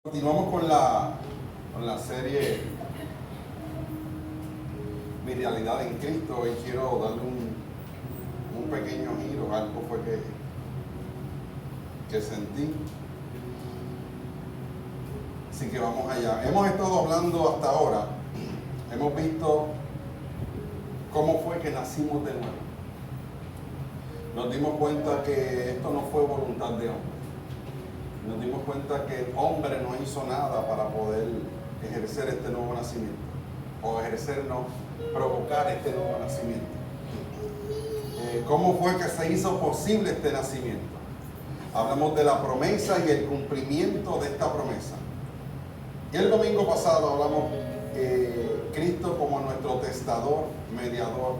Continuamos con la serie Mi realidad en Cristo. Hoy quiero darle un pequeño giro. Algo fue que sentí. Así que vamos allá. Hemos estado hablando hasta ahora. Hemos visto cómo fue que nacimos de nuevo. Nos dimos cuenta que esto no fue voluntad de hombre. Nos dimos cuenta que el hombre no hizo nada para poder ejercer este nuevo nacimiento, o provocar este nuevo nacimiento. ¿Cómo fue que se hizo posible este nacimiento? Hablamos de la promesa y el cumplimiento de esta promesa. Y el domingo pasado hablamos de Cristo como nuestro testador, mediador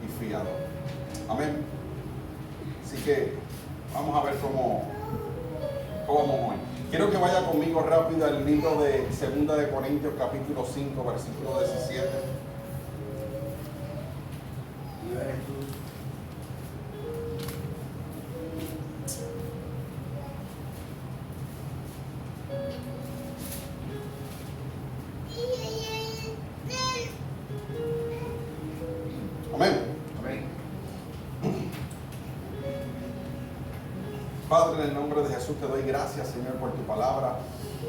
y fiador. Amén. Así que vamos a ver cómo hoy. Quiero que vaya conmigo rápido al libro de 2 de Corintios capítulo 5, versículo 17. Amén. Padre, en el nombre de Jesús te doy gracias, Señor, por tu palabra.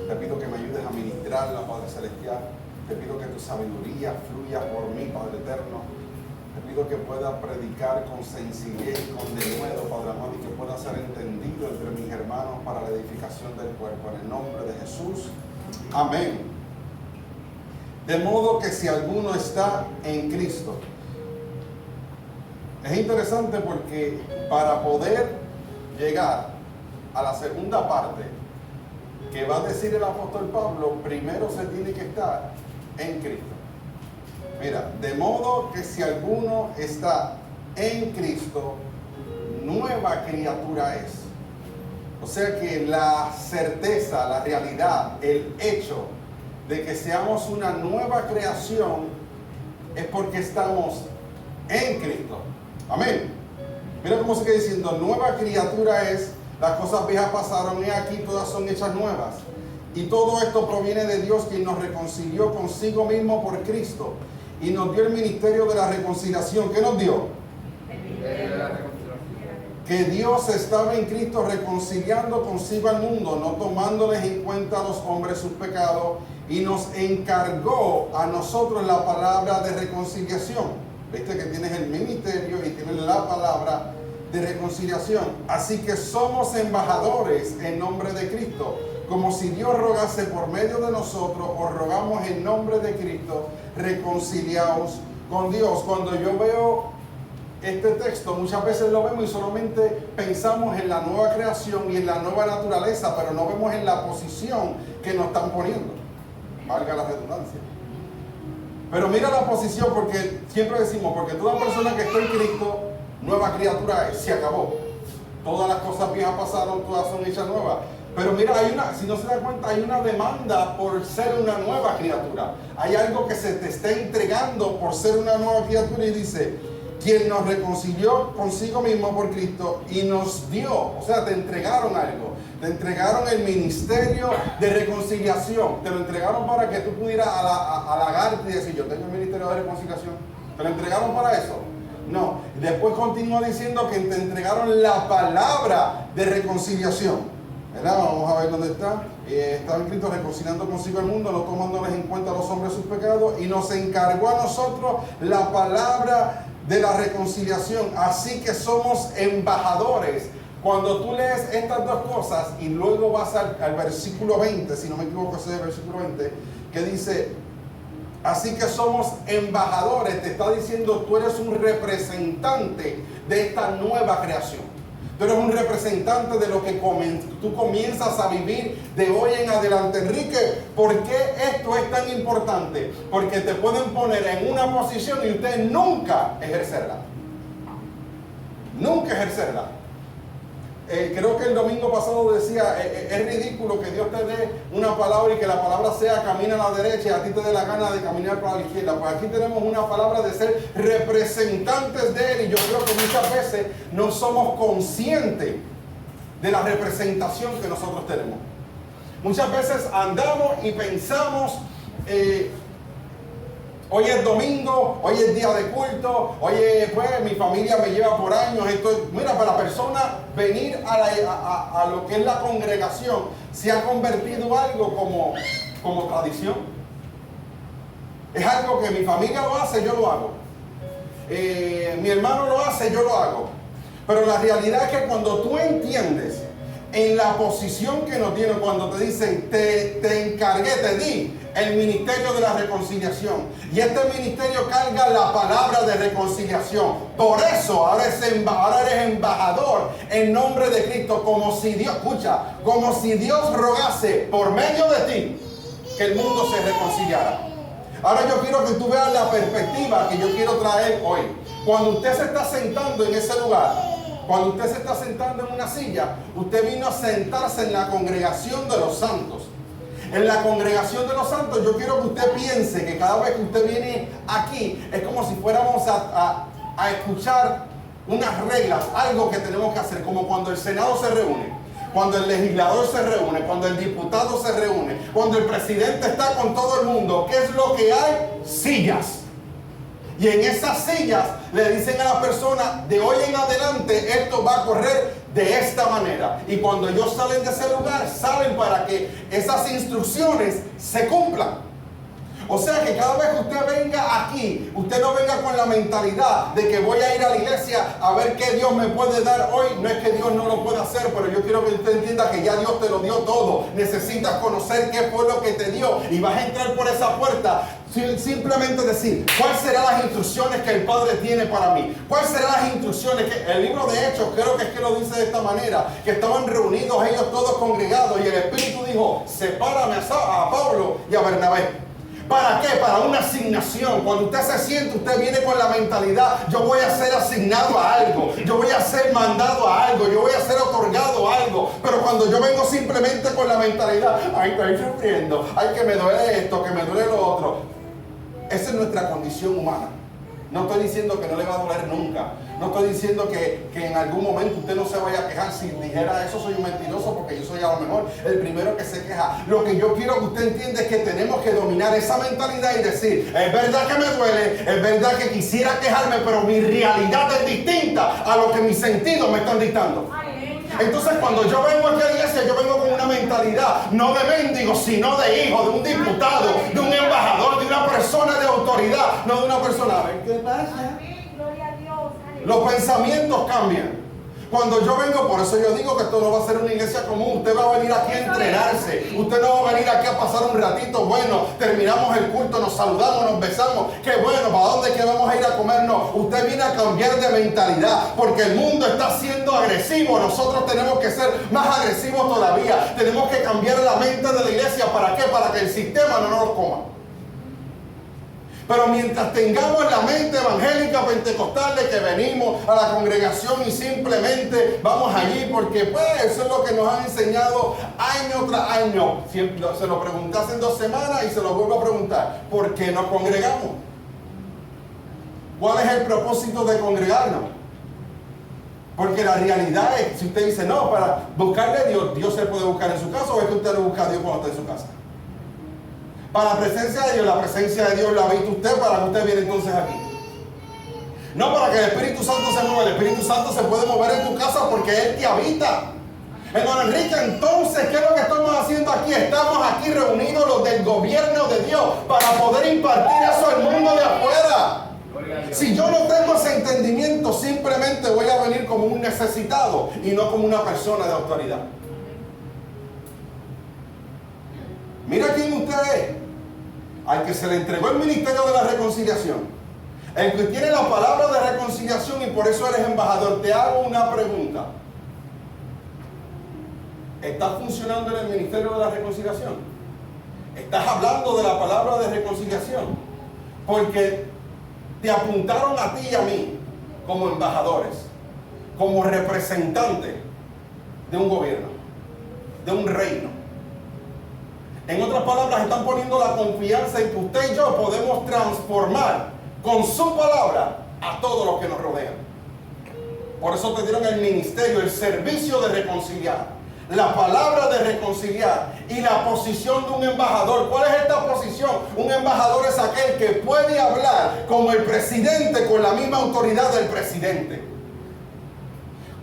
Te pido que me ayudes a ministrarla, Padre Celestial. Te pido que tu sabiduría fluya por mí, Padre Eterno. Te pido que pueda predicar con sencillez y con denuedo, Padre amado, y que pueda ser entendido entre mis hermanos para la edificación del cuerpo. En el nombre de Jesús. Amén. De modo que si alguno está en Cristo. Es interesante porque para poder llegar a la segunda parte que va a decir el apóstol Pablo, primero se tiene que estar en Cristo. Mira, de modo que si alguno está en Cristo, nueva criatura es. O sea que la certeza, la realidad, el hecho de que seamos una nueva creación es porque estamos en Cristo. Amén. Mira cómo sigue diciendo, nueva criatura es, las cosas viejas pasaron y aquí todas son hechas nuevas. Y todo esto proviene de Dios, quien nos reconcilió consigo mismo por Cristo y nos dio el ministerio de la reconciliación. ¿Qué nos dio? Que Dios estaba en Cristo reconciliando consigo al mundo, no tomándoles en cuenta a los hombres sus pecados, y nos encargó a nosotros la palabra de reconciliación. Viste que tienes el ministerio y tienes la palabra de reconciliación. Así que somos embajadores en nombre de Cristo. Como si Dios rogase por medio de nosotros, os rogamos en nombre de Cristo, reconciliaos con Dios. Cuando yo veo este texto, muchas veces lo vemos y solamente pensamos en la nueva creación y en la nueva naturaleza, pero no vemos en la posición que nos están poniendo. Valga la redundancia. Pero mira la posición, porque siempre decimos, porque toda persona que está en Cristo, nueva criatura es, se acabó. Todas las cosas viejas pasaron, todas son hechas nuevas. Pero mira, si no se da cuenta, hay una demanda por ser una nueva criatura. Hay algo que se te está entregando por ser una nueva criatura y dice, quien nos reconcilió consigo mismo por Cristo y nos dio, o sea, te entregaron algo. Te entregaron el ministerio de reconciliación. Te lo entregaron para que tú pudieras halagarte y decir, yo tengo el ministerio de reconciliación. ¿Te lo entregaron para eso? No. Después continúa diciendo que te entregaron la palabra de reconciliación. ¿Verdad? Vamos a ver dónde está. Estaba en Cristo reconciliando consigo el mundo, no tomándoles en cuenta a los hombres sus pecados, y nos encargó a nosotros la palabra de la reconciliación. Así que somos embajadores. Cuando tú lees estas dos cosas y luego vas al versículo 20, si no me equivoco ese es el versículo 20, que dice, así que somos embajadores, te está diciendo tú eres un representante de esta nueva creación. Tú eres un representante de lo que tú comienzas a vivir de hoy en adelante. Enrique, ¿por qué esto es tan importante? Porque te pueden poner en una posición y usted nunca ejercerla. Nunca ejercerla. Creo que el domingo pasado decía, es ridículo que Dios te dé una palabra y que la palabra sea camina a la derecha y a ti te dé la gana de caminar para la izquierda. Pues aquí tenemos una palabra de ser representantes de Él, y yo creo que muchas veces no somos conscientes de la representación que nosotros tenemos. Muchas veces andamos y pensamos, hoy es domingo, hoy es día de culto, oye, pues mi familia me lleva por años. Mira, para la persona venir a lo que es la congregación se ha convertido algo como tradición. Es algo que mi familia lo hace, yo lo hago. Mi hermano lo hace, yo lo hago. Pero la realidad es que cuando tú entiendes en la posición que nos tienen, cuando te dicen, te encargué, te di el ministerio de la reconciliación, y este ministerio carga la palabra de reconciliación. Por eso ahora eres embajador en nombre de Cristo, como si Dios, escucha, como si Dios rogase por medio de ti que el mundo se reconciliara. Ahora yo quiero que tú veas la perspectiva que yo quiero traer hoy. Cuando usted se está sentando en ese lugar, cuando usted se está sentando en una silla, usted vino a sentarse en la congregación de los santos. En la congregación de los santos, yo quiero que usted piense que cada vez que usted viene aquí, es como si fuéramos a escuchar unas reglas, algo que tenemos que hacer, como cuando el Senado se reúne, cuando el legislador se reúne, cuando el diputado se reúne, cuando el presidente está con todo el mundo. ¿Qué es lo que hay? Sillas. Y en esas sillas le dicen a la persona, de hoy en adelante esto va a correr de esta manera. Y cuando ellos salen de ese lugar, salen para que esas instrucciones se cumplan. O sea que cada vez que usted venga aquí, usted no venga con la mentalidad de que voy a ir a la iglesia a ver qué Dios me puede dar hoy. No es que Dios no lo pueda hacer, pero yo quiero que usted entienda que ya Dios te lo dio todo. Necesitas conocer qué fue lo que te dio y vas a entrar por esa puerta. Simplemente decir, ¿cuáles serán las instrucciones que el Padre tiene para mí? ¿Cuáles serán las instrucciones que el libro de Hechos, creo que es que lo dice de esta manera, que estaban reunidos ellos todos congregados y el Espíritu dijo, sepárame a Pablo y a Bernabé. ¿Para qué? Para una asignación. Cuando usted se siente, usted viene con la mentalidad, yo voy a ser asignado a algo, yo voy a ser mandado a algo, yo voy a ser otorgado a algo. Pero cuando yo vengo simplemente con la mentalidad, ay, estoy sufriendo, ay, que me duele esto, que me duele lo otro. Esa es nuestra condición humana. No estoy diciendo que no le va a doler nunca. No estoy diciendo que en algún momento usted no se vaya a quejar. Si dijera eso, soy un mentiroso, porque yo soy a lo mejor el primero que se queja. Lo que yo quiero que usted entienda es que tenemos que dominar esa mentalidad y decir, es verdad que me duele, es verdad que quisiera quejarme, pero mi realidad es distinta a lo que mis sentidos me están dictando. Entonces cuando yo vengo aquí a la iglesia, yo vengo con una mentalidad no de mendigo, sino de hijo, de un diputado, de un embajador, de una persona de autoridad, no de una persona. ¿Qué pasa? Los pensamientos cambian. Cuando yo vengo, por eso yo digo que esto no va a ser una iglesia común. Usted va a venir aquí a entrenarse. Usted no va a venir aquí a pasar un ratito. Bueno, terminamos el culto, nos saludamos, nos besamos. Qué bueno, ¿para dónde que vamos a ir a comer? No, usted viene a cambiar de mentalidad. Porque el mundo está siendo agresivo. Nosotros tenemos que ser más agresivos todavía. Tenemos que cambiar la mente de la iglesia. ¿Para qué? Para que el sistema no nos coma. Pero mientras tengamos la mente evangélica pentecostal de que venimos a la congregación y simplemente vamos allí porque pues eso es lo que nos han enseñado año tras año. Siempre, se lo pregunté hace 2 semanas y se lo vuelvo a preguntar. ¿Por qué nos congregamos? ¿Cuál es el propósito de congregarnos? Porque la realidad es, si usted dice no, para buscarle a Dios, Dios se puede buscar en su casa, o es que usted lo busca a Dios cuando está en su casa. Para la presencia de Dios, la presencia de Dios la ha visto usted, para que usted viene entonces aquí. No para que el Espíritu Santo se mueva, el Espíritu Santo se puede mover en tu casa porque Él te habita. Hermano Enrique, entonces, ¿qué es lo que estamos haciendo aquí? Estamos aquí reunidos los del gobierno de Dios para poder impartir eso al mundo de afuera. Si yo no tengo ese entendimiento, simplemente voy a venir como un necesitado y no como una persona de autoridad. Mira quién usted es. Al que se le entregó el ministerio de la reconciliación. El que tiene la palabra de reconciliación y por eso eres embajador. Te hago una pregunta. ¿Estás funcionando en el ministerio de la reconciliación? ¿Estás hablando de la palabra de reconciliación? Porque te apuntaron a ti y a mí como embajadores, como representantes de un gobierno, de un reino. En otras palabras, están poniendo la confianza en que usted y yo podemos transformar con su palabra a todos los que nos rodean. Por eso te dieron el ministerio, el servicio de reconciliar. la palabra de reconciliar y la posición de un embajador. ¿Cuál es esta posición? Un embajador es aquel que puede hablar como el presidente con la misma autoridad del presidente.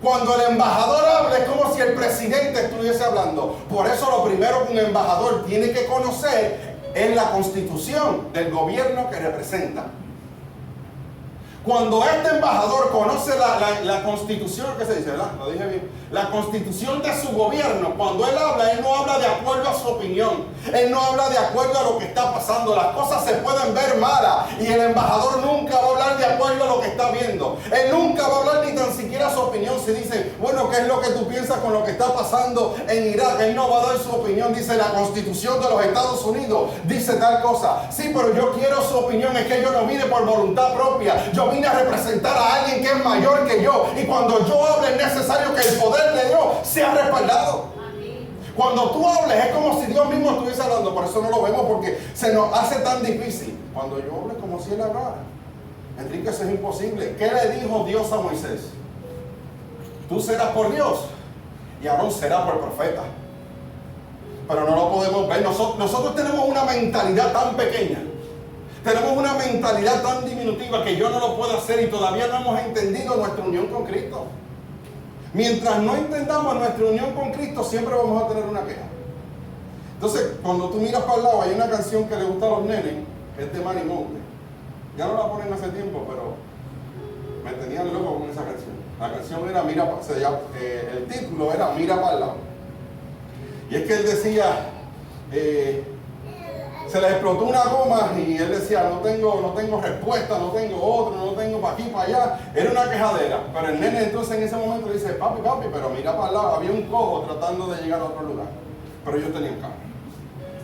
Cuando el embajador habla es como si el presidente estuviese hablando. Por eso lo primero que un embajador tiene que conocer es la constitución del gobierno que representa. Cuando este embajador conoce la constitución, ¿qué se dice? ¿Verdad? Lo dije bien. La constitución de su gobierno, cuando él no habla de acuerdo a su opinión. Él no habla de acuerdo a lo que está pasando. Las cosas se pueden ver malas y el embajador nunca va a hablar de acuerdo a lo que está viendo. Él nunca va a hablar ni tan siquiera su opinión. Si dice, bueno, ¿qué es lo que tú piensas con lo que está pasando en Irak? Él no va a dar su opinión. Dice, la constitución de los Estados Unidos dice tal cosa. Sí, pero yo quiero su opinión. Es que yo no vine por voluntad propia. Yo vine a representar a alguien que es mayor que yo, y cuando yo hable es necesario que el poder de Dios sea respaldado. Cuando tú hables es como si Dios mismo estuviese hablando. Por eso no lo vemos, porque se nos hace tan difícil. Cuando yo hable como si él hablara, Enrique, eso es imposible. ¿Qué le dijo Dios a Moisés? Tú serás por Dios y Aarón será por profeta. Pero no lo podemos ver. Nosotros tenemos una mentalidad tan pequeña. Tenemos una mentalidad tan diminutiva que yo no lo puedo hacer, y todavía no hemos entendido nuestra unión con Cristo. Mientras no entendamos nuestra unión con Cristo, siempre vamos a tener una queja. Entonces, cuando tú miras para el lado, hay una canción que le gusta a los nenes, que es de Manny Monte. Ya no la ponen hace tiempo, pero me tenían loco con esa canción. La canción era el título era Mira para el lado. Y es que él decía, se le explotó una goma y él decía, no tengo respuesta, no tengo otro, no tengo para aquí, para allá. Era una quejadera. Pero el nene entonces en ese momento le dice, papi, pero mira para el lado. Había un cojo tratando de llegar a otro lugar, pero yo tenía un carro.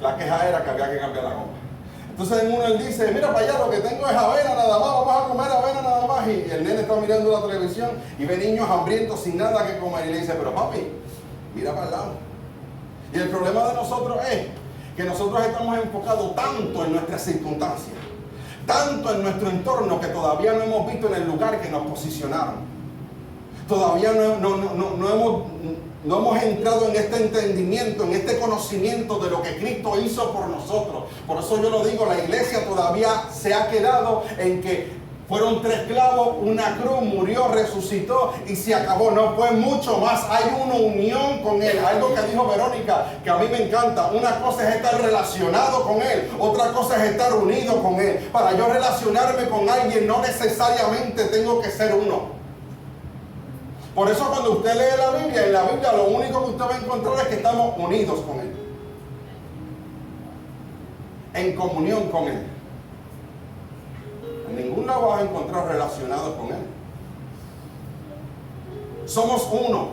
La queja era que había que cambiar la goma. Entonces en uno él dice, mira para allá, lo que tengo es avena nada más, vamos a comer avena nada más. Y el nene está mirando la televisión y ve niños hambrientos sin nada que comer, y le dice, pero papi, mira para el lado. Y el problema de nosotros es que nosotros estamos enfocados tanto en nuestras circunstancias, tanto en nuestro entorno, que todavía no hemos visto en el lugar que nos posicionaron. Todavía no hemos entrado en este entendimiento, en este conocimiento de lo que Cristo hizo por nosotros. Por eso yo lo digo, la iglesia todavía se ha quedado en que fueron 3 clavos, una cruz, murió, resucitó y se acabó. No, fue mucho más. Hay una unión con Él. Algo que dijo Verónica, que a mí me encanta. Una cosa es estar relacionado con Él, otra cosa es estar unido con Él. Para yo relacionarme con alguien, no necesariamente tengo que ser uno. Por eso cuando usted lee la Biblia, en la Biblia lo único que usted va a encontrar es que estamos unidos con Él, en comunión con Él. En ningún lado vas a encontrar relacionados con Él. Somos uno.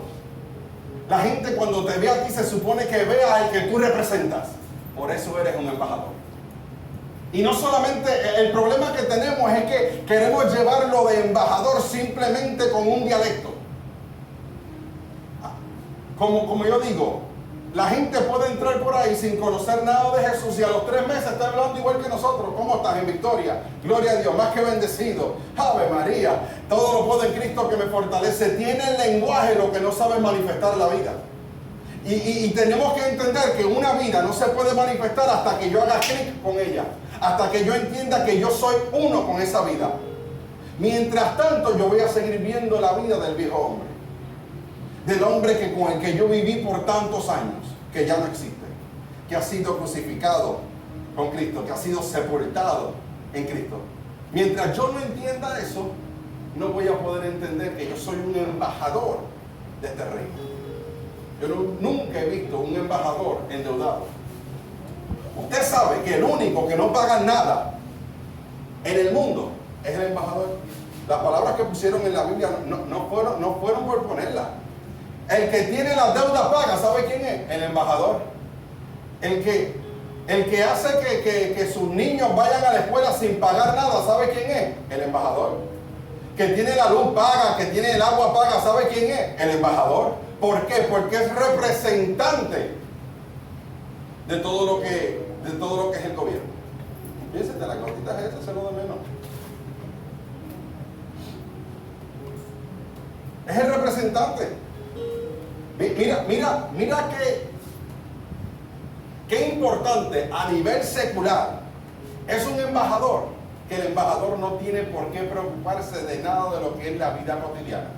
La gente cuando te ve a ti se supone que vea al que tú representas. Por eso eres un embajador. Y no solamente, el problema que tenemos es que queremos llevarlo de embajador simplemente con un dialecto. Como yo digo, la gente puede entrar por ahí sin conocer nada de Jesús y a los 3 meses está hablando igual que nosotros. ¿Cómo estás? En victoria. Gloria a Dios, más que bendecido. Ave María, todo lo puedo en Cristo que me fortalece. Tiene el lenguaje, lo que no sabe manifestar la vida. Y tenemos que entender que una vida no se puede manifestar hasta que yo haga clic con ella. Hasta que yo entienda que yo soy uno con esa vida. Mientras tanto, yo voy a seguir viendo la vida del viejo hombre. Del hombre con el que yo viví por tantos años, que ya no existe, que ha sido crucificado con Cristo, que ha sido sepultado en Cristo. Mientras yo no entienda eso, no voy a poder entender que yo soy un embajador de este reino. Yo nunca he visto un embajador endeudado. Usted sabe que el único que no paga nada en el mundo es el embajador. Las palabras que pusieron en la Biblia no fueron por ponerlas. El que tiene las deudas paga, ¿sabe quién es? El embajador. El que hace que sus niños vayan a la escuela sin pagar nada, ¿sabe quién es? El embajador. Que tiene la luz paga, que tiene el agua paga, ¿sabe quién es? El embajador. ¿Por qué? Porque es representante de todo lo que es el gobierno. Fíjense, de las gotitas esas, se lo de menos. Es el representante. Mira qué importante a nivel secular es un embajador, que el embajador no tiene por qué preocuparse de nada de lo que es la vida cotidiana.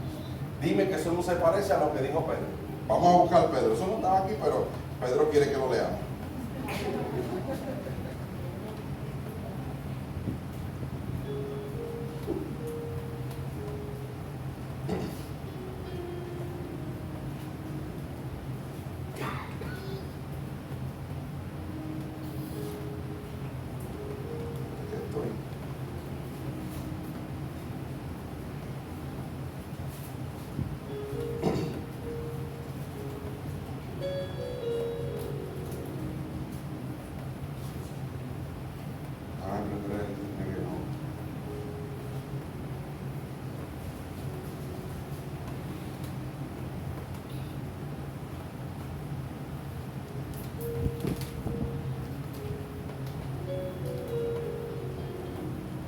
Dime que eso no se parece a lo que dijo Pedro. Vamos a buscar a Pedro. Eso no estaba aquí, pero Pedro quiere que lo leamos.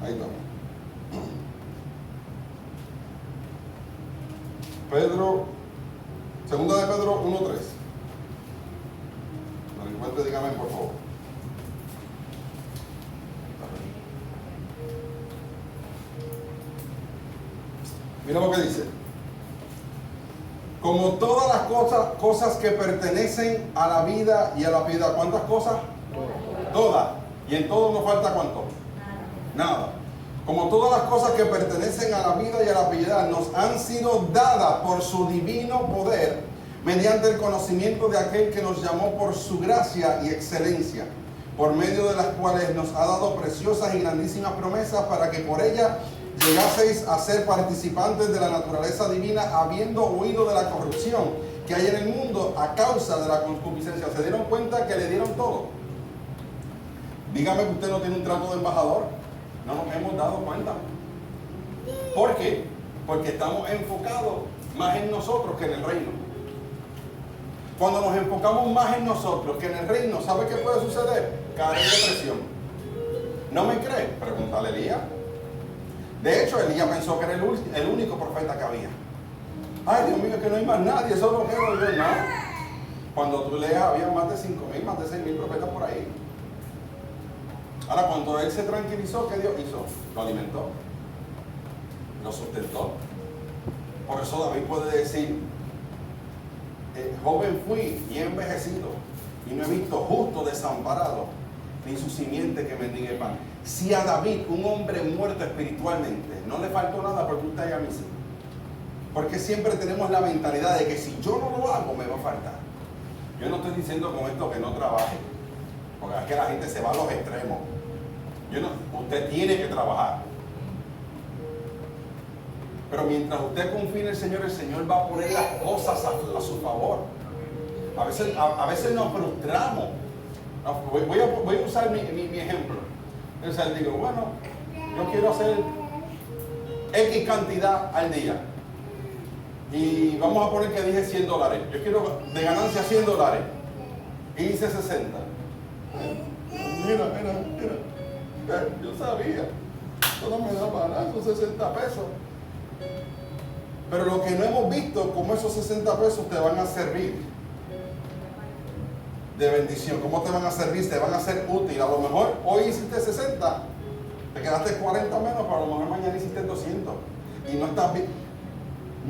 Ahí está. Segunda de Pedro 1:3. No lo encuentre, dígame por favor. Mira lo que dice. Como todas las cosas que pertenecen a la vida y a la piedad. ¿Cuántas cosas? Todas. Y en todo nos falta ¿cuánto? Nada. Como todas las cosas que pertenecen a la vida y a la piedad nos han sido dadas por su divino poder mediante el conocimiento de aquel que nos llamó por su gracia y excelencia, por medio de las cuales nos ha dado preciosas y grandísimas promesas para que por ellas llegaseis a ser participantes de la naturaleza divina, habiendo huido de la corrupción que hay en el mundo a causa de la concupiscencia. ¿Se dieron cuenta que le dieron todo? Dígame que usted no tiene un trato de embajador. No nos hemos dado cuenta. ¿Por qué? Porque estamos enfocados más en nosotros que en el reino. Cuando nos enfocamos más en nosotros que en el reino, ¿sabe qué puede suceder? Caer en depresión. ¿No me cree? Pregúntale a Elías. De hecho, Elías pensó que era el único profeta que había. Ay, Dios mío, que no hay más nadie, solo quedo yo. No. Cuando tú leas, había más de 5,000, más de 6,000 profetas por ahí. Ahora, cuando él se tranquilizó, ¿qué Dios hizo? Lo alimentó, lo sustentó. Por eso David puede decir, joven fui y he envejecido, y no he visto justo desamparado, ni su simiente que mendigue pan. Si a David, un hombre muerto espiritualmente, no le faltó nada, porque usted y a mí sí. Porque siempre tenemos la mentalidad de que si yo no lo hago, me va a faltar. Yo no estoy diciendo con esto que no trabaje, porque es que la gente se va a los extremos. Usted tiene que trabajar. Pero mientras usted confíe en el Señor va a poner las cosas a su favor. A veces nos frustramos. Voy a usar mi ejemplo. Entonces digo, bueno, yo quiero hacer X cantidad al día. Y vamos a poner que dije $100. Yo quiero de ganancia $100. Y hice 60. Mira. Yo sabía. Esto no me da para nada, son 60 pesos. Pero lo que no hemos visto, como esos 60 pesos te van a servir de bendición. ¿Cómo te van a servir? Te van a ser útil. A lo mejor hoy hiciste 60, te quedaste 40 menos, pero a lo mejor mañana hiciste 200. Y no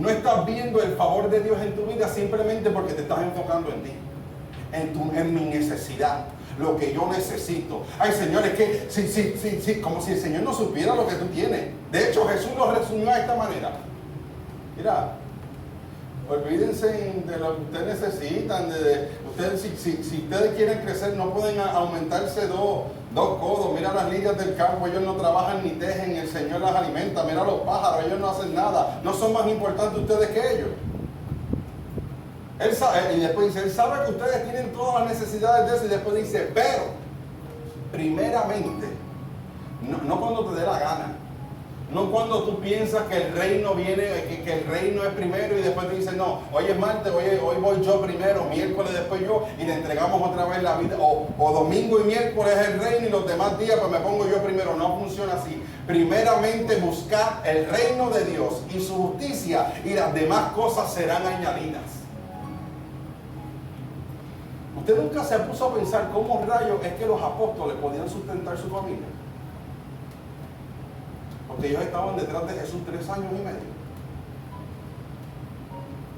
estás viendo el favor de Dios en tu vida simplemente porque te estás enfocando en ti, en mi necesidad, lo que yo necesito. Ay, Señor, es que sí, como si el Señor no supiera lo que tú tienes. De hecho, Jesús lo resumió de esta manera. Mira, olvídense de lo que ustedes necesitan. Si ustedes quieren crecer, no pueden aumentarse dos codos. Mira las lirias del campo, ellos no trabajan ni tejen, el Señor las alimenta. Mira los pájaros, ellos no hacen nada. No son más importantes ustedes que ellos. Él sabe, y después dice, Él sabe que ustedes tienen todas las necesidades de eso, y después dice, pero, primeramente, no cuando te dé la gana, no cuando tú piensas que el reino viene, que el reino es primero, y después te dicen, no, hoy es martes, hoy voy yo primero, miércoles después yo, y le entregamos otra vez la vida, o domingo y miércoles es el reino, y los demás días pues me pongo yo primero. No funciona así. Primeramente buscar el reino de Dios y su justicia, y las demás cosas serán añadidas. ¿Usted nunca se puso a pensar cómo rayos es que los apóstoles podían sustentar su familia? Porque ellos estaban detrás de Jesús 3 años y medio.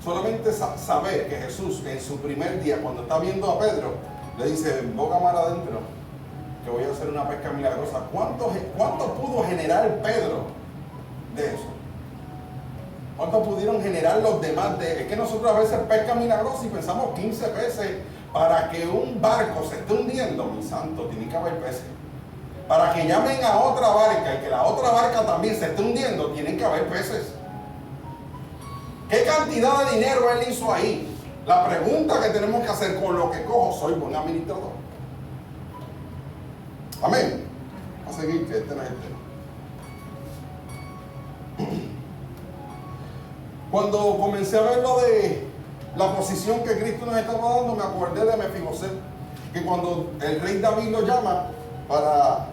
Solamente saber que Jesús en su primer día, cuando está viendo a Pedro, le dice, boga mar adentro, que voy a hacer una pesca milagrosa. ¿Cuánto pudo generar Pedro de eso? ¿Cuánto pudieron generar los demás de? Es que nosotros a veces pesca milagrosa y pensamos 15 peces para que un barco se esté hundiendo. Mi santo, tiene que haber peces. Para que llamen a otra barca y que la otra barca también se esté hundiendo, tienen que haber peces. ¿Qué cantidad de dinero él hizo ahí? La pregunta que tenemos que hacer: con lo que cojo, soy buen administrador. Amén. Vamos a seguir, que este no es el tema. Cuando comencé a ver lo de la posición que Cristo nos estaba dando, me acordé de Mefiboset, que cuando el rey David lo llama para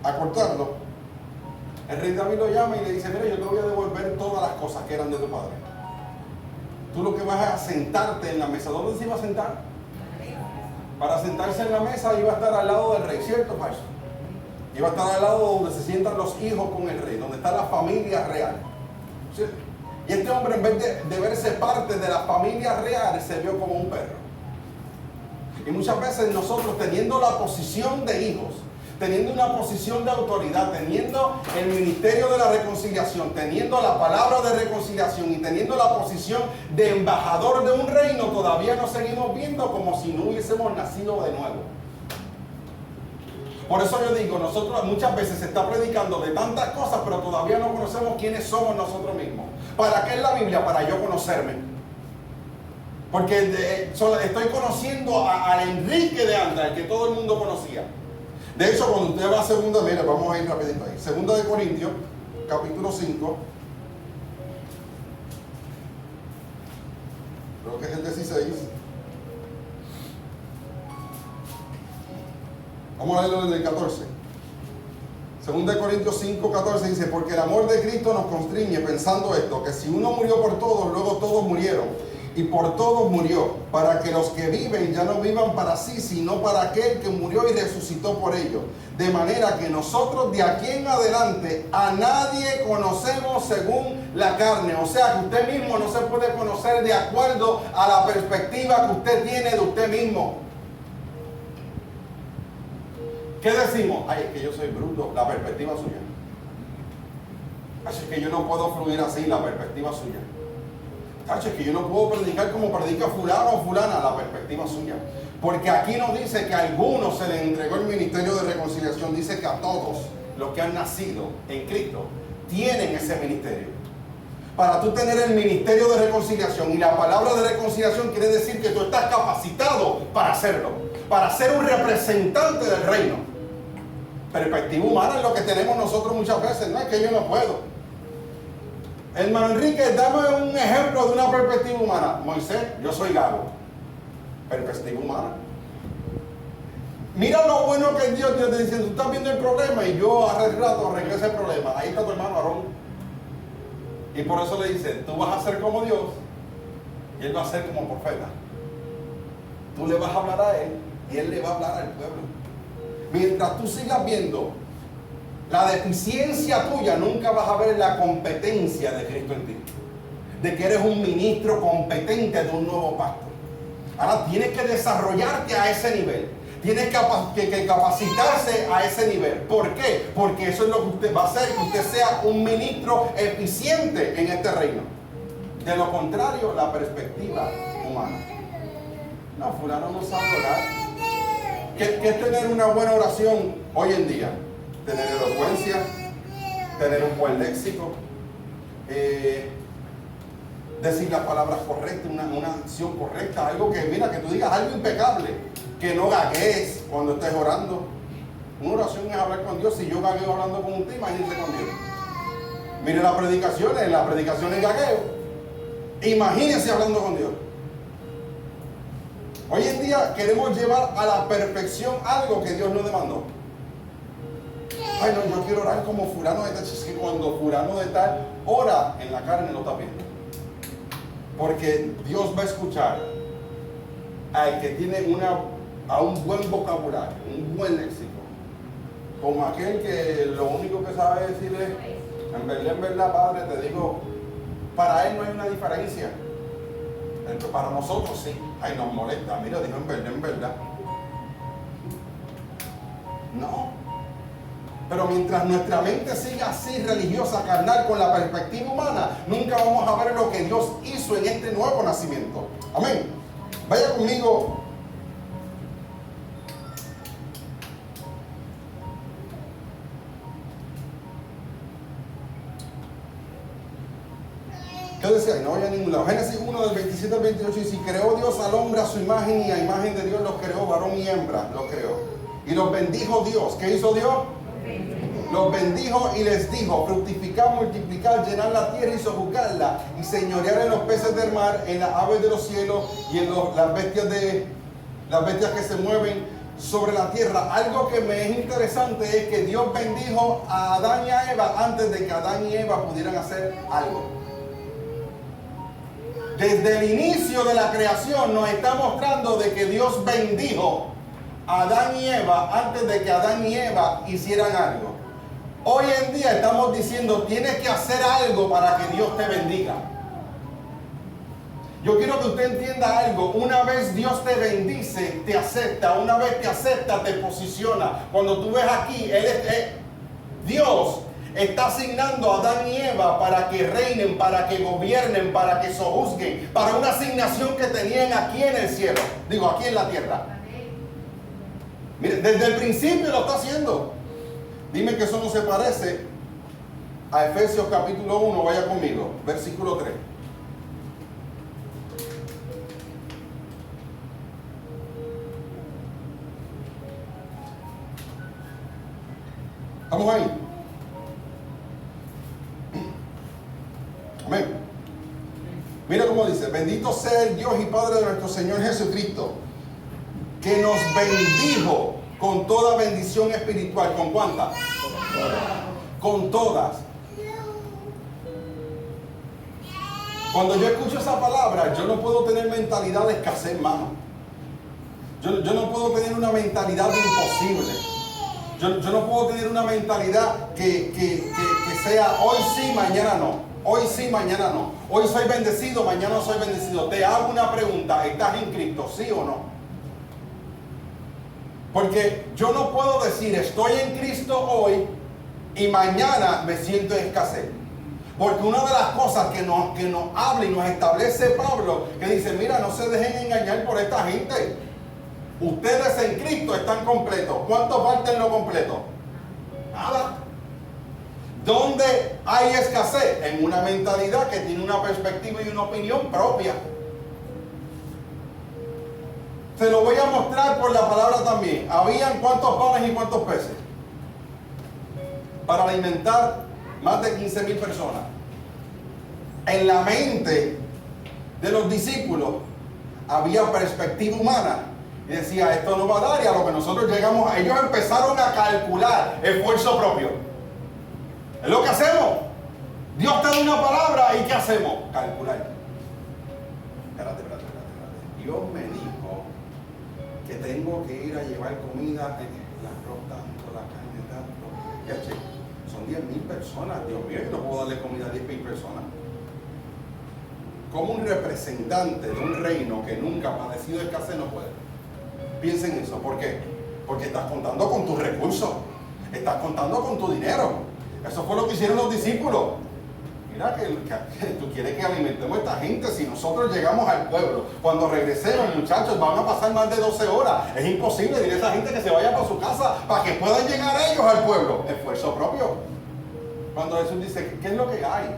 acortarlo, el rey David lo llama y le dice: mira, yo te voy a devolver todas las cosas que eran de tu padre. Tú lo que vas a sentarte en la mesa. ¿Dónde se iba a sentar? Para sentarse en la mesa iba a estar al lado del rey, ¿cierto, falso? Iba a estar al lado donde se sientan los hijos con el rey, donde está la familia real, ¿cierto? Y este hombre, en vez de verse parte de la familia real, se vio como un perro. Y muchas veces nosotros, teniendo la posición de hijos, teniendo una posición de autoridad, teniendo el ministerio de la reconciliación, teniendo la palabra de reconciliación y teniendo la posición de embajador de un reino, todavía nos seguimos viendo como si no hubiésemos nacido de nuevo. Por eso yo digo, nosotros muchas veces se está predicando de tantas cosas, pero todavía no conocemos quiénes somos nosotros mismos. ¿Para qué es la Biblia? Para yo conocerme. Porque estoy conociendo al Enrique de antes, al que todo el mundo conocía. De hecho, cuando usted va a segunda, mira, vamos a ir rapidito ahí. Segunda de Corintios, capítulo 5. Creo que es el 16. Vamos a leerlo desde el 14. Segunda de Corintios 5, 14 dice: porque el amor de Cristo nos constriñe pensando esto, que si uno murió por todos, luego todos murieron. Y por todos murió, para que los que viven ya no vivan para sí, sino para aquel que murió y resucitó por ellos. De manera que nosotros de aquí en adelante a nadie conocemos según la carne. O sea que usted mismo no se puede conocer de acuerdo a la perspectiva que usted tiene de usted mismo. ¿Qué decimos? Ay, es que yo soy bruto, la perspectiva suya. Ay, es que yo no puedo fluir así, la perspectiva suya. Ay, es que yo no puedo predicar como predica fulano o fulana, la perspectiva suya. Porque aquí nos dice que a algunos se les entregó el ministerio de reconciliación. Dice que a todos los que han nacido en Cristo tienen ese ministerio. Para tú tener el ministerio de reconciliación, y la palabra de reconciliación quiere decir que tú estás capacitado para hacerlo, para ser un representante del reino. Perspectiva humana es lo que tenemos nosotros muchas veces. No es que yo no puedo. Hermano Enrique, dame un ejemplo de una perspectiva humana. Moisés, yo soy Gago. Perspectiva humana. Mira lo bueno que es Dios. Dios te dice: tú estás viendo el problema y yo hace rato arreglé ese problema. Ahí está tu hermano Aarón. Y por eso le dice: tú vas a ser como Dios y él va a ser como profeta. Tú le vas a hablar a él y él le va a hablar al pueblo. Mientras tú sigas viendo la deficiencia tuya, nunca vas a ver la competencia de Cristo en ti. De que eres un ministro competente de un nuevo pacto. Ahora tienes que desarrollarte a ese nivel. Tienes que capacitarse a ese nivel. ¿Por qué? Porque eso es lo que usted va a hacer, que usted sea un ministro eficiente en este reino. De lo contrario, la perspectiva humana. No, fulano no sabe orar. ¿Qué es tener una buena oración hoy en día? Tener elocuencia, tener un buen léxico, decir las palabras correctas, una acción correcta, algo que, mira, que tú digas algo impecable, que no gaguees cuando estés orando. Una oración es hablar con Dios. Si yo gagueo hablando con usted, imagínese con Dios. Mire las predicaciones gagueo. Imagínese hablando con Dios. Hoy en día queremos llevar a la perfección algo que Dios nos demandó. Ay, no, yo quiero orar como fulano de tal. Es que cuando fulano de tal ora, en la carne lo está viendo. Porque Dios va a escuchar al que tiene a un buen vocabulario, un buen léxico, como aquel que lo único que sabe decir es, en verdad, Padre, te digo, para él no hay una diferencia. Para nosotros sí, ay, nos molesta, mira, dijo en verdad. No. Pero mientras nuestra mente siga así religiosa, carnal, con la perspectiva humana, nunca vamos a ver lo que Dios hizo en este nuevo nacimiento. Amén. Vaya conmigo. ¿Qué decía? No voy a ningún lado. Génesis 1 del 27 al 28 dice: y creó Dios al hombre a su imagen, y a imagen de Dios los creó, varón y hembra los creó. Y los bendijo Dios. ¿Qué hizo Dios? Los bendijo y les dijo: fructificad, multiplicad, llenad la tierra y sojuzgadla, y señorear en los peces del mar, en las aves de los cielos y en las bestias que se mueven sobre la tierra. Algo que me es interesante es que Dios bendijo a Adán y a Eva antes de que Adán y Eva pudieran hacer algo. Desde el inicio de la creación nos está mostrando de que Dios bendijo a Adán y Eva antes de que Adán y Eva hicieran algo. Hoy en día estamos diciendo: tienes que hacer algo para que Dios te bendiga. Yo quiero que usted entienda algo. Una vez Dios te bendice, te acepta. Una vez te acepta, te posiciona. Cuando tú ves aquí, Dios está asignando a Adán y Eva para que reinen, para que gobiernen, para que sojuzguen, para una asignación que tenían aquí en el cielo. Digo, aquí en la tierra. Mire, desde el principio lo está haciendo. Dime que eso no se parece a Efesios capítulo 1, vaya conmigo, versículo 3. ¿Estamos ahí? Amén. Mira cómo dice: bendito sea el Dios y Padre de nuestro Señor Jesucristo, que nos bendijo con toda bendición espiritual. ¿Con cuántas? Con todas. Cuando yo escucho esa palabra, yo no puedo tener mentalidad de escasez, hermano. Yo no puedo tener una mentalidad de imposible. Yo no puedo tener una mentalidad que sea hoy sí, mañana no. Hoy sí, mañana no. Hoy soy bendecido, mañana no soy bendecido. Te hago una pregunta: ¿estás en Cristo? ¿Sí o no? Porque yo no puedo decir estoy en Cristo hoy y mañana me siento en escasez. Porque una de las cosas que nos habla y nos establece Pablo, que dice: mira, no se dejen engañar por esta gente. Ustedes en Cristo están completos. ¿Cuánto falta en lo completo? Nada. ¿Dónde hay escasez? En una mentalidad que tiene una perspectiva y una opinión propia. Se lo voy a mostrar por la palabra también. ¿Habían cuántos panes y cuántos peces? Para alimentar más de 15,000 personas. En la mente de los discípulos había perspectiva humana. Y decía: esto no va a dar. Y a lo que nosotros llegamos, ellos empezaron a calcular esfuerzo propio. Es lo que hacemos. Dios te da una palabra y ¿qué hacemos? Calcular. Espérate. Dios me dijo que tengo que ir a llevar comida, el arroz tanto, la carne tanto. Ya, che, son 10,000 personas. Dios mío, yo no puedo darle comida a 10,000 personas. Como un representante de un reino que nunca ha padecido escasez no puede. Piensen en eso. ¿Por qué? Porque estás contando con tus recursos. Estás contando con tu dinero. Eso fue lo que hicieron los discípulos. Mira que tú quieres que alimentemos a esta gente. Si nosotros llegamos al pueblo, cuando regresemos, muchachos, van a pasar más de 12 horas. Es imposible. Dile a esa gente que se vaya para su casa para que puedan llegar ellos al pueblo. Esfuerzo propio. Cuando Jesús dice: ¿qué es lo que hay?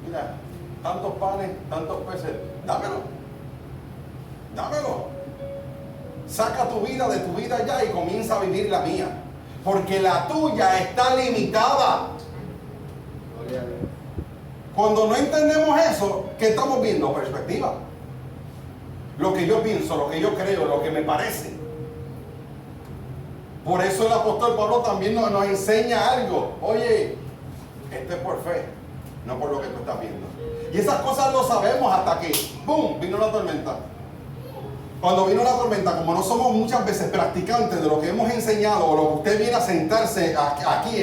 Mira, tantos panes, tantos peces. Dámelo. Saca tu vida de tu vida ya y comienza a vivir la mía. Porque la tuya está limitada. Cuando no entendemos eso, ¿qué estamos viendo? Perspectiva. Lo que yo pienso, lo que yo creo, lo que me parece. Por eso el apóstol Pablo también nos enseña algo. Oye, esto es por fe, no por lo que tú estás viendo. Y esas cosas lo sabemos hasta que, ¡boom!, vino la tormenta. Cuando vino la tormenta, como no somos muchas veces practicantes de lo que hemos enseñado, o lo que usted viene a sentarse aquí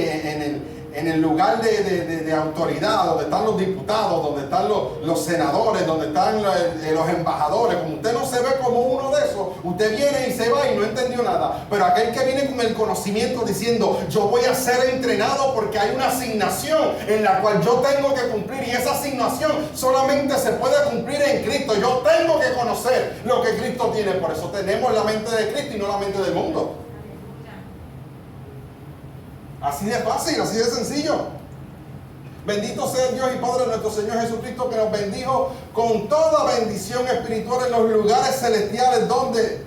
en el lugar de autoridad, donde están los diputados, donde están los senadores, donde están los embajadores, como usted no se ve como uno de esos, usted viene y se va y no entendió nada. Pero aquel que viene con el conocimiento diciendo, yo voy a ser entrenado porque hay una asignación en la cual yo tengo que cumplir, y esa asignación solamente se puede cumplir en Cristo. Yo tengo que conocer lo que Cristo tiene. Por eso tenemos la mente de Cristo y no la mente del mundo. Así de fácil, así de sencillo. Bendito sea Dios y Padre de nuestro Señor Jesucristo, que nos bendijo con toda bendición espiritual en los lugares celestiales. ¿Dónde?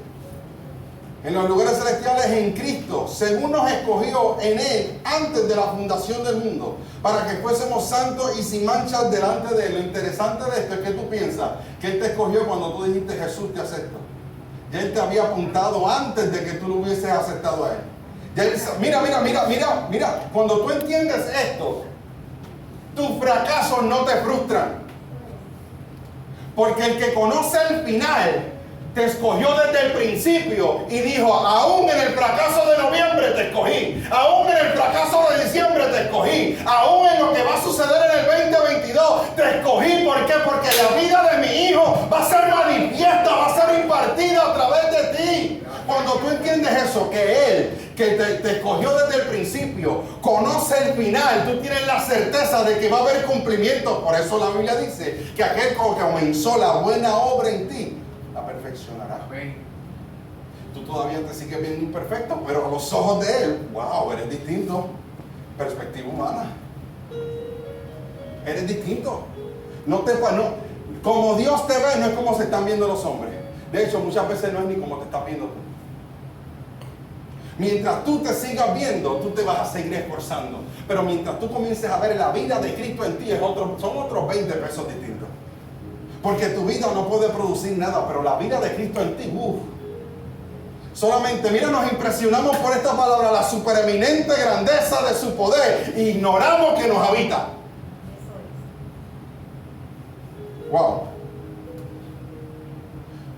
En los lugares celestiales en Cristo, según nos escogió en Él antes de la fundación del mundo, para que fuésemos santos y sin manchas delante de Él. Lo interesante de esto es que tú piensas que Él te escogió cuando tú dijiste, Jesús te acepto. Ya Él te había apuntado antes de que tú lo hubieses aceptado a Él. Mira, cuando tú entiendes esto, tus fracasos no te frustran. Porque el que conoce el final, te escogió desde el principio y dijo, aún en el fracaso de noviembre te escogí, aún en el fracaso de diciembre te escogí, aún en lo que va a suceder en el 2022 te escogí. ¿Por qué? Porque la vida de mi hijo va a ser manifiesta, va a ser impartida a través de ti. Cuando tú entiendes eso, que Él, que te escogió desde el principio, conoce el final, tú tienes la certeza de que va a haber cumplimiento. Por eso la Biblia dice que aquel que comenzó la buena obra en ti, la perfeccionará. Tú todavía te sigues viendo imperfecto, pero a los ojos de Él, wow, eres distinto. Perspectiva humana. Eres distinto. No, como Dios te ve, no es como se están viendo los hombres. De hecho, muchas veces no es ni como te estás viendo tú. Mientras tú te sigas viendo, tú te vas a seguir esforzando. Pero mientras tú comiences a ver la vida de Cristo en ti, son otros 20 pesos distintos. Porque tu vida no puede producir nada, pero la vida de Cristo en ti, solamente, mira, nos impresionamos por esta palabra, la supereminente grandeza de su poder, e ignoramos que nos habita. Wow.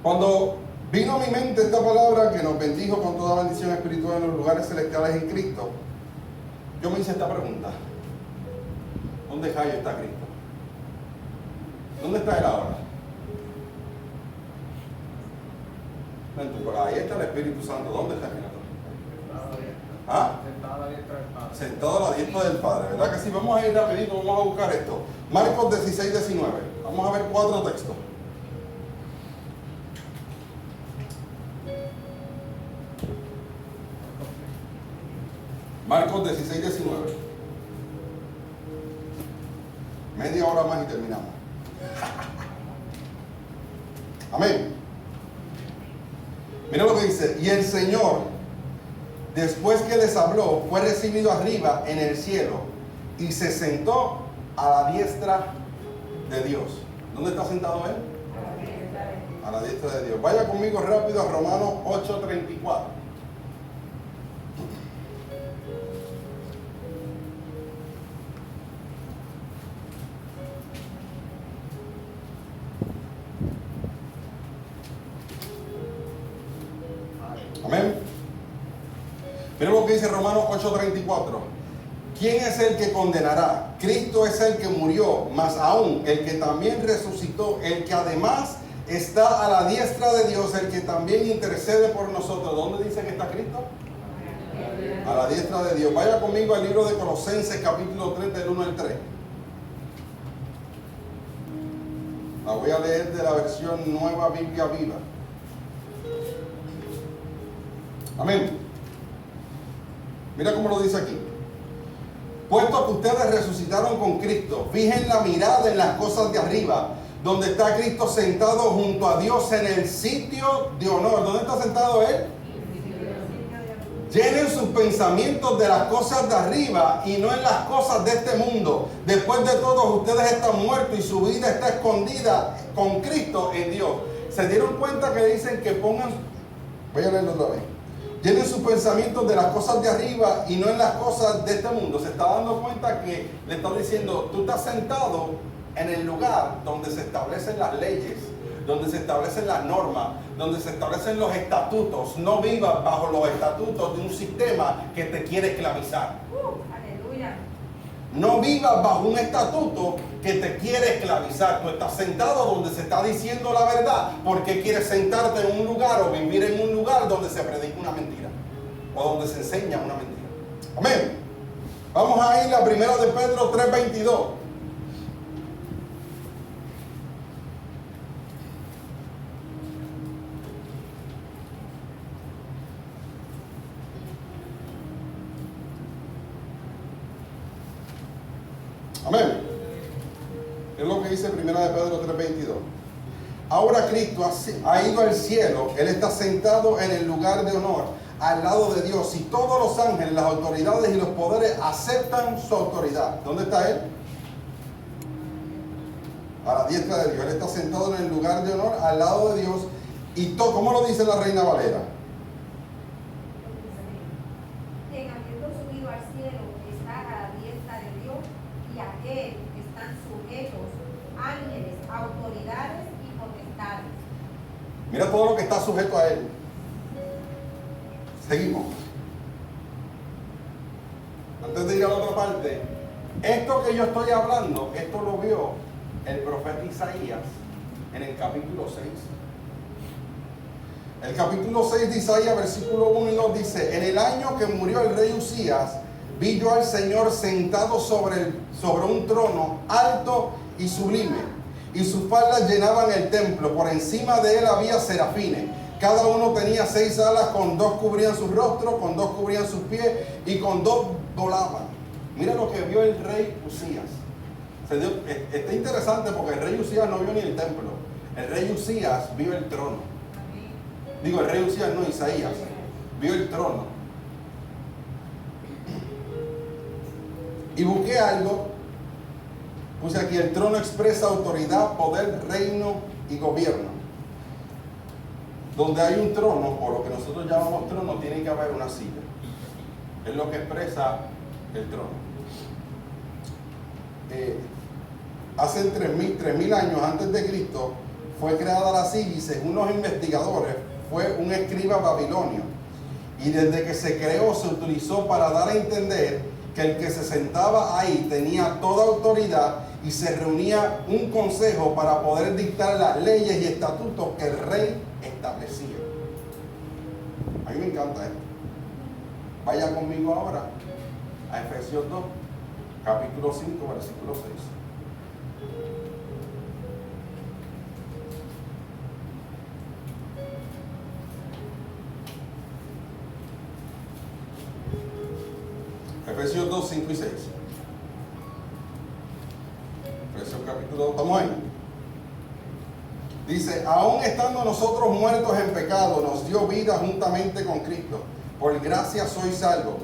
Cuando vino a mi mente esta palabra que nos bendijo con toda bendición espiritual en los lugares celestiales en Cristo, yo me hice esta pregunta: ¿dónde está Cristo? ¿Dónde está Él ahora? Ahí está el Espíritu Santo. ¿Dónde está Él? ¿Ah? Sentado a la diestra del Padre. ¿Verdad que sí? Vamos a ir rapidito, vamos a buscar esto. Marcos 16, 19. Vamos a ver 4 textos. Marcos 16, 19. Media hora más y terminamos. Amén. Mira lo que dice: y el Señor, después que les habló, fue recibido arriba en el cielo y se sentó a la diestra de Dios. ¿Dónde está sentado Él? A la diestra de Dios. Vaya conmigo rápido a Romanos 8:34. Amén. Mira lo que dice Romanos 8:34. ¿Quién es el que condenará? Cristo es el que murió, más aún el que también resucitó, el que además está a la diestra de Dios, el que también intercede por nosotros. ¿Dónde dice que está Cristo? A la diestra de Dios. Vaya conmigo al libro de Colosenses, capítulo 3, del 1 al 3. La voy a leer de la versión Nueva Biblia Viva. Amén. Mira cómo lo dice aquí. Puesto que ustedes resucitaron con Cristo, fijen la mirada en las cosas de arriba, donde está Cristo sentado junto a Dios en el sitio de honor. ¿Dónde está sentado Él? Llenen sus pensamientos de las cosas de arriba y no en las cosas de este mundo. Después de todo, ustedes están muertos y su vida está escondida con Cristo en Dios. ¿Se dieron cuenta que dicen que pongan? Voy a leerlo otra vez. Llenen sus pensamientos de las cosas de arriba y no en las cosas de este mundo. Se está dando cuenta que le está diciendo, tú estás sentado en el lugar donde se establecen las leyes, donde se establecen las normas, donde se establecen los estatutos. No vivas bajo los estatutos de un sistema que te quiere esclavizar. Aleluya. No vivas bajo un estatuto que te quiere esclavizar. Tú estás sentado donde se está diciendo la verdad. ¿Por qué quieres sentarte en un lugar o vivir en un lugar donde se predica una mentira? O donde se enseña una mentira. Amén. Vamos a ir a 1 de Pedro 3:22. Amén. Es lo que dice 1 de Pedro 3:22. Ahora Cristo ha ido al cielo. Él está sentado en el lugar de honor, al lado de Dios. Y todos los ángeles, las autoridades y los poderes aceptan su autoridad. ¿Dónde está Él? A la diestra de Dios. Él está sentado en el lugar de honor, al lado de Dios. Y todo, ¿cómo lo dice la Reina Valera? En habiendo subido al cielo, está a la diestra de Dios, y a Él están sujetos ángeles, autoridades y potestades. Mira todo lo que está sujeto a Él. Seguimos. Antes de ir a la otra parte, esto que yo estoy hablando, esto lo vio el profeta Isaías en el capítulo 6. El capítulo 6 de Isaías, versículo 1 y 2 dice: en el año que murió el rey Usías, vi yo al Señor sentado sobre un trono alto y sublime, y sus faldas llenaban el templo. Por encima de él había serafines. Cada uno tenía 6 alas, con 2 cubrían su rostro, con 2 cubrían sus pies, y con 2 volaban. Mira lo que vio el rey Usías. Está interesante porque el rey Usías no vio ni el templo. El rey Usías vio el trono. Digo, el rey Usías no, Isaías. Vio el trono. Y busqué algo. Puse aquí: el trono expresa autoridad, poder, reino y gobierno. Donde hay un trono, o lo que nosotros llamamos trono, tiene que haber una silla. Es lo que expresa el trono. Hace 3.000 años antes de Cristo fue creada la silla, y según los investigadores fue un escriba babilonio. Y desde que se creó se utilizó para dar a entender que el que se sentaba ahí tenía toda autoridad, y se reunía un consejo para poder dictar las leyes y estatutos que el rey establecía. A mí me encanta esto. Vaya conmigo ahora a Efesios 2, capítulo 5, versículo 6. Efesios 2, 5 y 6. Efesios capítulo 2, estamos ahí. Dice: aún estando nosotros muertos en pecado, nos dio vida juntamente con Cristo. Por gracia sois salvos.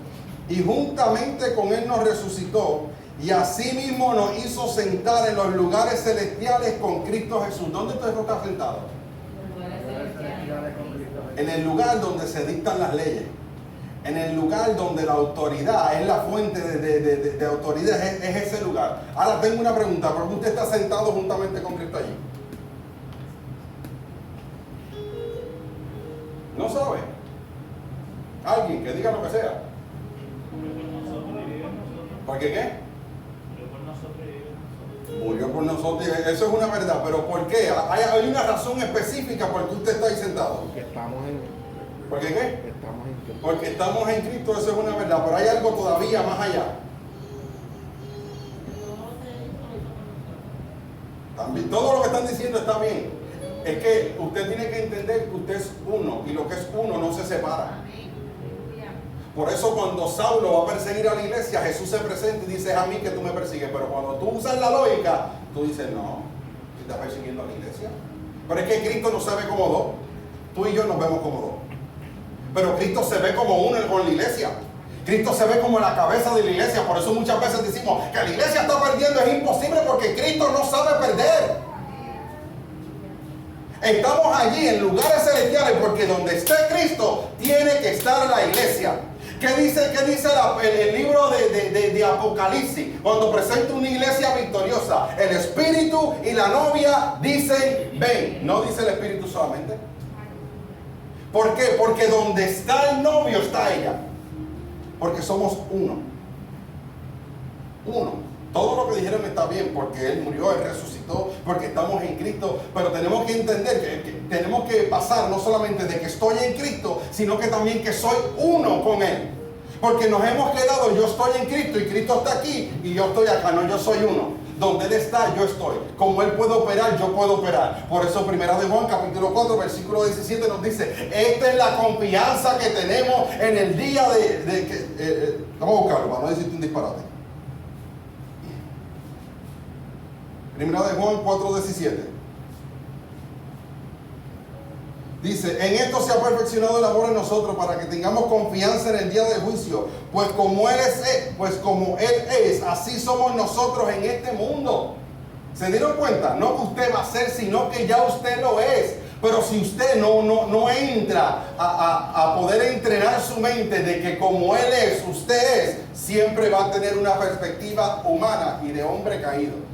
Y juntamente con Él nos resucitó, y asimismo nos hizo sentar en los lugares celestiales con Cristo Jesús. ¿Dónde usted está sentado? En el lugar donde se dictan las leyes. En el lugar donde la autoridad es la fuente de autoridad, es ese lugar. Ahora tengo una pregunta: ¿por qué usted está sentado juntamente con Cristo allí? ¿No sabe? Alguien que diga lo que sea. ¿Por qué qué? Murió por nosotros. Eso es una verdad, pero ¿por qué? ¿Hay una razón específica por qué usted está ahí sentado? Porque estamos en... ¿Por qué qué? Estamos en Cristo. Porque estamos en Cristo, eso es una verdad, pero hay algo todavía más allá. También, todo lo que están diciendo está bien. Es que usted tiene que entender que usted es uno, y lo que es uno no se separa. Por eso cuando Saulo va a perseguir a la iglesia, Jesús se presenta y dice: es a mí que tú me persigues. Pero cuando tú usas la lógica, tú dices: no, tú estás persiguiendo a la iglesia. Pero es que Cristo no se ve como dos. Tú y yo nos vemos como dos. Pero Cristo se ve como uno con la iglesia. Cristo se ve como la cabeza de la iglesia. Por eso muchas veces decimos que la iglesia está perdiendo. Es imposible, porque Cristo no sabe perder. Estamos allí en lugares celestiales porque donde esté Cristo tiene que estar la iglesia. ¿Qué dice el libro de Apocalipsis? Cuando presenta una iglesia victoriosa, el Espíritu y la novia dicen ven. No dice el Espíritu solamente. ¿Por qué? Porque donde está el novio está ella. Porque somos uno. Uno. Todo lo que dijeron está bien, porque Él murió, Él resucitó, porque estamos en Cristo. Pero tenemos que entender que tenemos que pasar no solamente de que estoy en Cristo, sino que también que soy uno con Él. Porque nos hemos quedado, yo estoy en Cristo y Cristo está aquí y yo estoy acá. No, yo soy uno. Donde Él está, yo estoy. Como Él puede operar, yo puedo operar. Por eso 1 de Juan, capítulo 4, versículo 17 nos dice, esta es la confianza que tenemos en el día vamos a buscarlo para no decirte un disparate. 1 de Juan 4:17. Dice, en esto se ha perfeccionado el amor en nosotros para que tengamos confianza en el día del juicio. Pues como Él es, así somos nosotros en este mundo. ¿Se dieron cuenta? No que usted va a ser, sino que ya usted lo es. Pero si usted no entra a poder entrenar su mente de que como Él es, usted es, siempre va a tener una perspectiva humana y de hombre caído.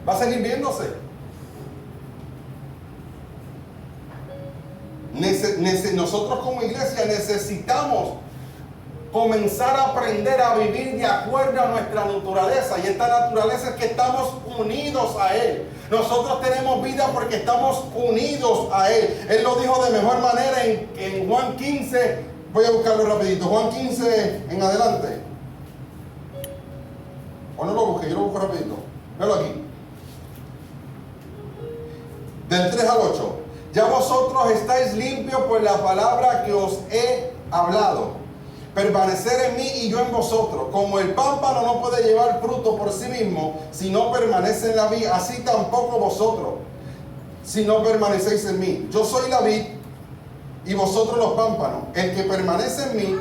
Va a seguir viéndose. Nosotros como iglesia necesitamos comenzar a aprender a vivir de acuerdo a nuestra naturaleza. Y esta naturaleza es que estamos unidos a Él. Nosotros tenemos vida porque estamos unidos a Él. Él lo dijo de mejor manera en Juan 15. Voy a buscarlo rapidito. Juan 15 en adelante. O no lo busque, yo lo busco rapidito. Velo aquí. Del 3 al 8. Ya vosotros estáis limpios por la palabra que os he hablado. Permanecer en mí y yo en vosotros. Como el pámpano no puede llevar fruto por sí mismo si no permanece en la vid, así tampoco vosotros, si no permanecéis en mí. Yo soy la vid y vosotros los pámpanos. El que permanece en mí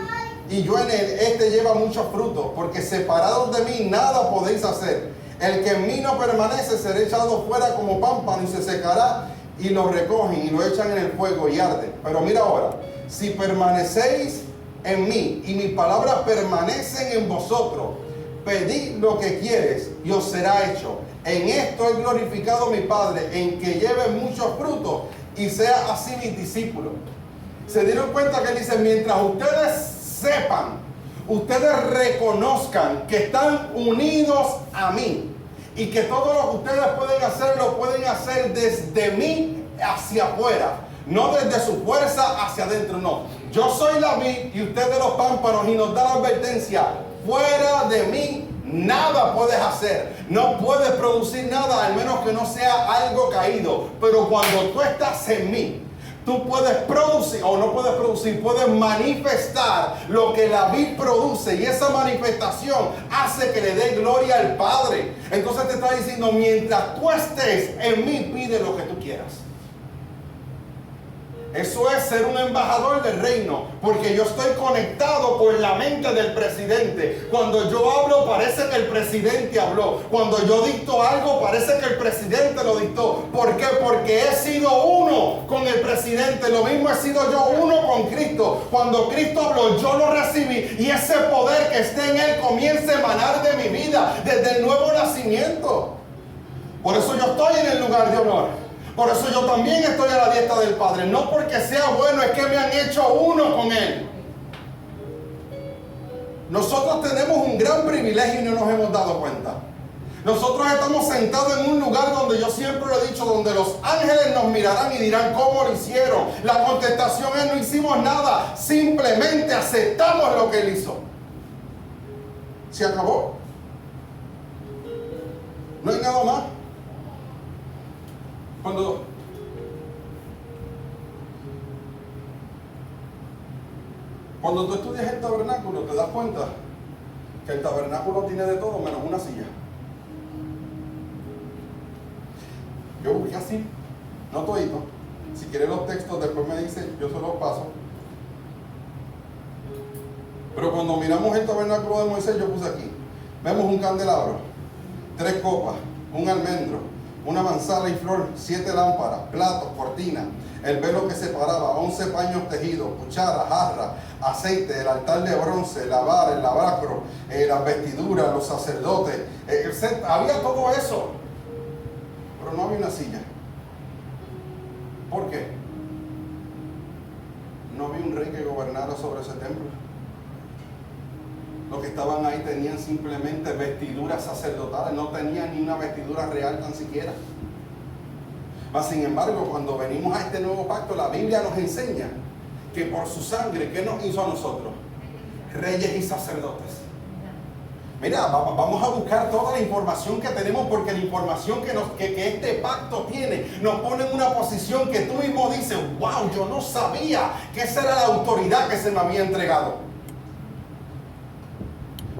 y yo en él, este lleva mucho fruto, porque separados de mí nada podéis hacer. El que en mí no permanece será echado fuera como pámpano y se secará, y lo recogen y lo echan en el fuego y arde. Pero mira ahora, si permanecéis en mí y mis palabras permanecen en vosotros, pedid lo que quieres y os será hecho. En esto he glorificado a mi Padre, en que lleve muchos frutos y sea así mis discípulos. Se dieron cuenta que él dice, mientras ustedes sepan, ustedes reconozcan que están unidos a mí y que todo lo que ustedes pueden hacer, lo pueden hacer desde mí hacia afuera, no desde su fuerza hacia adentro, no. Yo soy la vid y ustedes los pámpanos, y nos da la advertencia, fuera de mí nada puedes hacer, no puedes producir nada al menos que no sea algo caído. Pero cuando tú estás en mí, tú puedes producir, o no puedes producir, puedes manifestar lo que la vid produce, y esa manifestación hace que le dé gloria al Padre. Entonces te está diciendo, mientras tú estés en mí, pide lo que tú quieras. Eso es ser un embajador del reino, porque yo estoy conectado con la mente del presidente. Cuando yo hablo, parece que el presidente habló. Cuando yo dicto algo, parece que el presidente lo dictó. ¿Por qué? Porque he sido uno con el presidente. Lo mismo he sido yo uno con Cristo. Cuando Cristo habló, yo lo recibí, y ese poder que esté en Él comienza a emanar de mi vida desde el nuevo nacimiento. Por eso yo estoy en el lugar de honor. Por eso yo también estoy a la diestra del Padre. No porque sea bueno, es que me han hecho uno con Él. Nosotros tenemos un gran privilegio y no nos hemos dado cuenta. Nosotros estamos sentados en un lugar donde yo siempre lo he dicho, donde los ángeles nos mirarán y dirán cómo lo hicieron. La contestación es: no hicimos nada, simplemente aceptamos lo que Él hizo. Se acabó. No hay nada más. Cuando tú estudias el tabernáculo, te das cuenta que el tabernáculo tiene de todo menos una silla. Yo busqué así, no todito. Si quieres los textos, después me dice, yo se los paso. Pero cuando miramos el tabernáculo de Moisés, yo puse aquí. Vemos un candelabro, 3 copas, un almendro, una manzana y flor, 7 lámparas, platos, cortinas, el velo que separaba, 11 paños tejidos, cuchara, jarra, aceite, el altar de bronce, la vara, el lavacro, las vestiduras, los sacerdotes, había todo eso, pero no había una silla. ¿Por qué? No había un rey que gobernara sobre ese templo. Los que estaban ahí tenían simplemente vestiduras sacerdotales, no tenían ni una vestidura real tan siquiera. Mas sin embargo, cuando venimos a este nuevo pacto, la Biblia nos enseña que por su sangre, ¿qué nos hizo a nosotros? Reyes y sacerdotes. Mira, vamos a buscar toda la información que tenemos, porque la información que este pacto tiene nos pone en una posición que tú mismo dices, wow, yo no sabía que esa era la autoridad que se me había entregado.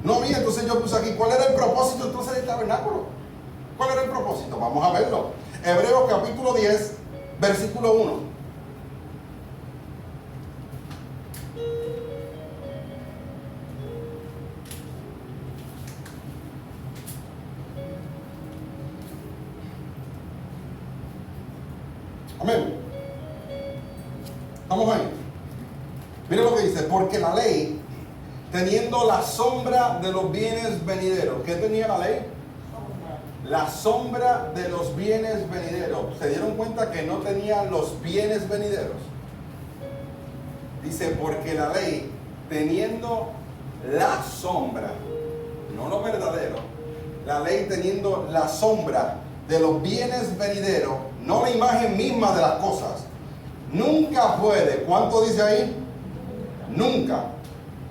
No había, entonces yo puse aquí, ¿cuál era el propósito entonces del tabernáculo? ¿Cuál era el propósito? Vamos a verlo. Hebreos capítulo 10, versículo 1. Amén. Estamos ahí. Mira lo que dice, porque la ley, teniendo la sombra de los bienes venideros. ¿Qué tenía la ley? La sombra de los bienes venideros. ¿Se dieron cuenta que no tenía los bienes venideros? Dice, porque la ley, teniendo la sombra, no lo verdadero, la ley teniendo la sombra de los bienes venideros, no la imagen misma de las cosas, nunca puede, ¿cuánto dice ahí? Nunca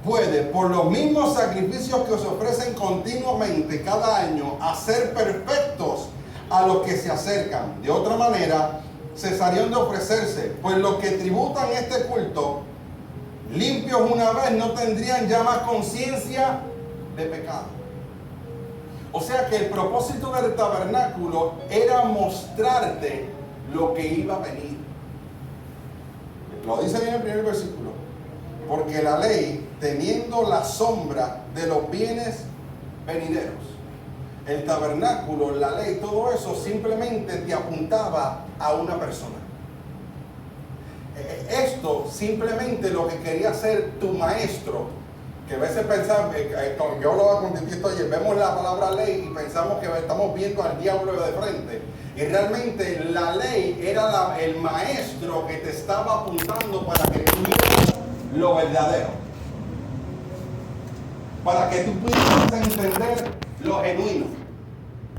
puede, por los mismos sacrificios que se ofrecen continuamente cada año, hacer perfectos a los que se acercan. De otra manera, cesarían de ofrecerse, pues los que tributan este culto, limpios una vez, no tendrían ya más conciencia de pecado. O sea que el propósito del tabernáculo era mostrarte lo que iba a venir. Lo dice bien el primer versículo. Porque la ley, teniendo la sombra de los bienes venideros. El tabernáculo, la ley, todo eso simplemente te apuntaba a una persona. Esto simplemente lo que quería hacer tu maestro, que a veces pensamos, yo lo contesté ayer, vemos la palabra ley y pensamos que estamos viendo al diablo de frente. Y realmente la ley era el maestro que te estaba apuntando para que tú vieras lo verdadero. Para que tú pudieras entender lo genuino.